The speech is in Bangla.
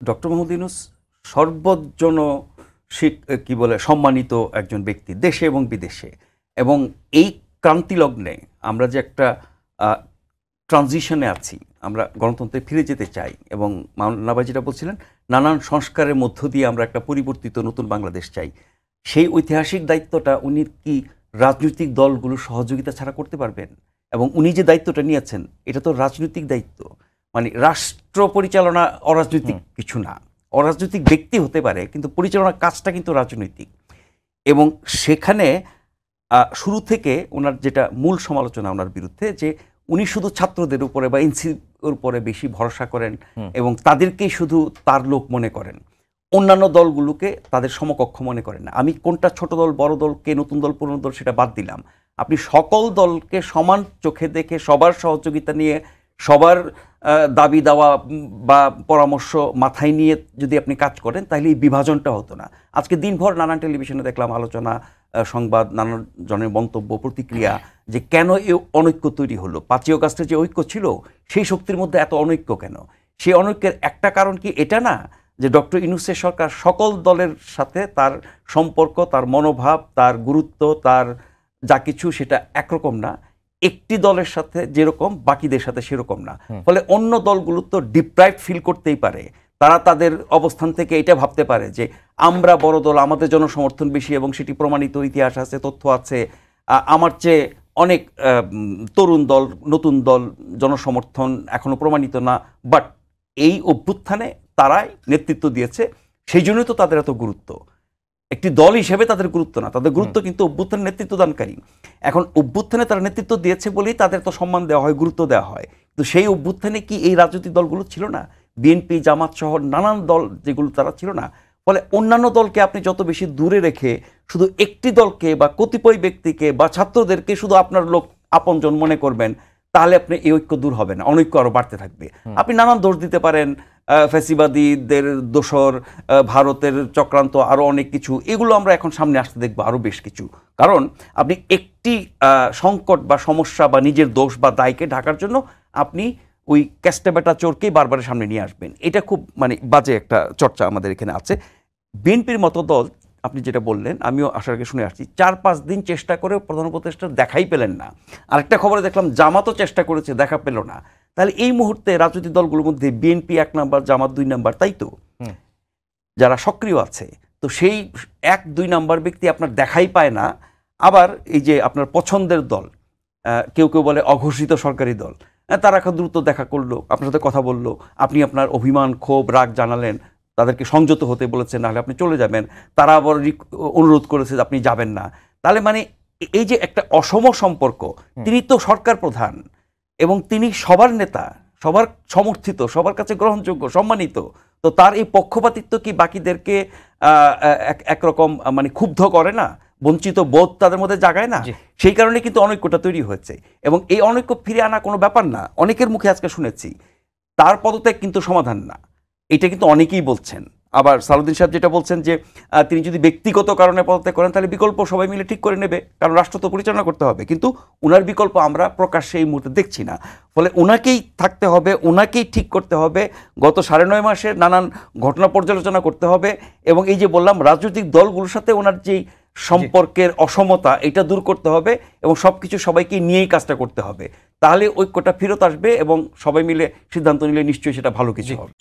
ডক্টর মোহাম্মদ ইউনূস সর্বজন কি বলে সম্মানিত একজন ব্যক্তি দেশে এবং বিদেশে। এবং এই ক্রান্তিলগ্নে আমরা যে একটা ট্রানজিশনে আছি, আমরা গণতন্ত্রে ফিরে যেতে চাই এবং মাওলানা ভাই যেটা বলছিলেন, নানান সংস্কারের মধ্য দিয়ে আমরা একটা পরিবর্তিত নতুন বাংলাদেশ চাই। সেই ঐতিহাসিক দায়িত্বটা উনি কি রাজনৈতিক দলগুলো সহযোগিতা ছাড়া করতে পারবেন? এবং উনি যে দায়িত্বটা নিয়েছেন এটা তো রাজনৈতিক দায়িত্ব, মানে রাষ্ট্র পরিচালনা অরাজনৈতিক কিছু না। অরাজনৈতিক ব্যক্তি হতে পারে কিন্তু পরিচালনার কাজটা কিন্তু রাজনৈতিক। এবং সেখানে শুরু থেকে ওনার যেটা মূল সমালোচনা ওনার বিরুদ্ধে, যে উনি শুধু ছাত্রদের উপরে বা এনসির উপরে বেশি ভরসা করেন এবং তাদেরকেই শুধু তার লোক মনে করেন, অন্যান্য দলগুলোকে তাদের সমকক্ষ মনে করেন না। আমি কোনটা ছোট দল বড় দল, কে নতুন দল পুরনো দল সেটা বাদ দিলাম, আপনি সকল দলকে সমান চোখে দেখে সবার সহযোগিতা নিয়ে সবার দাবি দাওয়া বা পরামর্শ মাথায় নিয়ে যদি আপনি কাজ করেন তাহলে এই বিভাজনটা হতো না। আজকে দিনভর নানান টেলিভিশনে দেখলাম আলোচনা, সংবাদ, নানান জনের মন্তব্য, প্রতিক্রিয়া, যে কেন এই অনৈক্য তৈরি হলো। 5ই আগস্টের যে ঐক্য ছিল সেই শক্তির মধ্যে এত অনৈক্য কেন? সেই অনৈক্যের একটা কারণ কি এটা না যে ডক্টর ইউনূসের সরকার সকল দলের সাথে তার সম্পর্ক, তার মনোভাব, তার গুরুত্ব, তার যা কিছু সেটা একরকম না, একটি দলের সাথে যেরকম বাকিদের সাথে সেরকম না। ফলে অন্য দলগুলো তো ডিপ্রাইভ ফিল করতেই পারে। তারা তাদের অবস্থান থেকে এটা ভাবতে পারে যে আমরা বড় দল, আমাদের জনসমর্থন বেশি এবং সেটি প্রমাণিত, ইতিহাস আছে, তথ্য আছে, আমার চেয়ে অনেক তরুণ দল, নতুন দল জনসমর্থন এখনো প্রমাণিত না, বাট এই অভ্যুত্থানে তারাই নেতৃত্ব দিয়েছে, সেই জন্যই তো তাদের এত গুরুত্ব। একটি দল হিসেবে তাদের গুরুত্ব না, তাদের গুরুত্ব কিন্তু অভ্যুত্থানের নেতৃত্ব দানকারী। এখন অভ্যুত্থানে তারা নেতৃত্ব দিয়েছে বলেই তাদের তো সম্মান দেওয়া হয়, গুরুত্ব দেওয়া হয়। তো সেই অভ্যুত্থানে কি এই রাজনৈতিক দলগুলো ছিল না? বিএনপি, জামাত সহ নানান দল যেগুলো, তারা ছিল না? ফলে অন্যান্য দলকে আপনি যত বেশি দূরে রেখে শুধু একটি দলকে বা কতিপয় ব্যক্তিকে বা ছাত্রদেরকে শুধু আপনার লোক আপনজন মনে করবেন, তাহলে আপনি এই ঐক্য দূর হবে না, অনৈক্য আরও বাড়তে থাকবে। আপনি নানান দোষ দিতে পারেন, ফ্যাসিবাদীদের দোসর, ভারতের চক্রান্ত, আরও অনেক কিছু, এগুলো আমরা এখন সামনে আসতে দেখবো আরও বেশ কিছু। কারণ আপনি একটি সংকট বা সমস্যা বা নিজের দোষ বা দায়কে ঢাকার জন্য আপনি ওই ক্যাস্টেবেটা চোরকেই বারবার সামনে নিয়ে আসবেন। এটা খুব মানে বাজে একটা চর্চা আমাদের এখানে আছে। বিএনপির মতো দল, আপনি যেটা বললেন, আমিও আসার আগে শুনে আসছি, 4-5 দিন চেষ্টা করে প্রধান উপদেষ্টা দেখাই পেলেন না। আরেকটা খবরে দেখলাম জামাতও চেষ্টা করেছে, দেখা পেল না। তাহলে এই মুহূর্তে রাজনৈতিক দলগুলোর মধ্যে বিএনপি 1 নাম্বার, জামাত 2 নাম্বার, তাই তো? যারা সক্রিয় আছে, তো সেই 1-2 নাম্বার ব্যক্তি আপনার দেখাই পায় না। আবার এই যে আপনার পছন্দের দল, কেউ কেউ বলে অঘোষিত সরকারি দল, তারা দ্রুত দেখা করলো, আপনার সাথে কথা বললো, আপনি আপনার অভিমান, ক্ষোভ, রাগ জানালেন, তাদেরকে সংযত হতে বলেছেন, নাহলে আপনি চলে যাবেন। তারা আবার অনুরোধ করেছে যে আপনি যাবেন না। তাহলে মানে এই যে একটা অসম সম্পর্ক, তিনি তো সরকার প্রধান এবং তিনি সবার নেতা, সবার সমর্থিত, সবার কাছে গ্রহণযোগ্য, সম্মানিত। তো তার এই পক্ষপাতিত্ব কি বাকিদেরকে একরকম মানে ক্ষুব্ধ করে না? বঞ্চিত বোধ তাদের মধ্যে জাগায় না? সেই কারণে কিন্তু অনৈক্যটা তৈরি হয়েছে। এবং এই অনৈক্য ফিরে আনা কোনো ব্যাপার না। অনেকের মুখে আজকে শুনেছি তার পদত্যাগ কিন্তু সমাধান না, এটা কিন্তু অনেকেই বলছেন। আবার সালাউদ্দিন সাহেব যেটা বলছেন যে তিনি যদি ব্যক্তিগত কারণে পদত্যাগ করেন তাহলে বিকল্প সবাই মিলে ঠিক করে নেবে, কারণ রাষ্ট্র তো পরিচালনা করতে হবে। কিন্তু ওনার বিকল্প আমরা প্রকাশ্যে এই মুহূর্তে দেখছি না। ফলে ওনাকেই থাকতে হবে, ওনাকেই ঠিক করতে হবে, গত 9.5 মাসের নানান ঘটনা পর্যালোচনা করতে হবে। এবং এই যে বললাম রাজনৈতিক দলগুলোর সাথে ওনার যেই সম্পর্কের অসমতা, এটা দূর করতে হবে এবং সব কিছু সবাইকে নিয়েই কাজটা করতে হবে। তাহলে ঐক্যটা ফেরত আসবে এবং সবাই মিলে সিদ্ধান্ত নিলে নিশ্চয়ই সেটা ভালো কিছু হবে।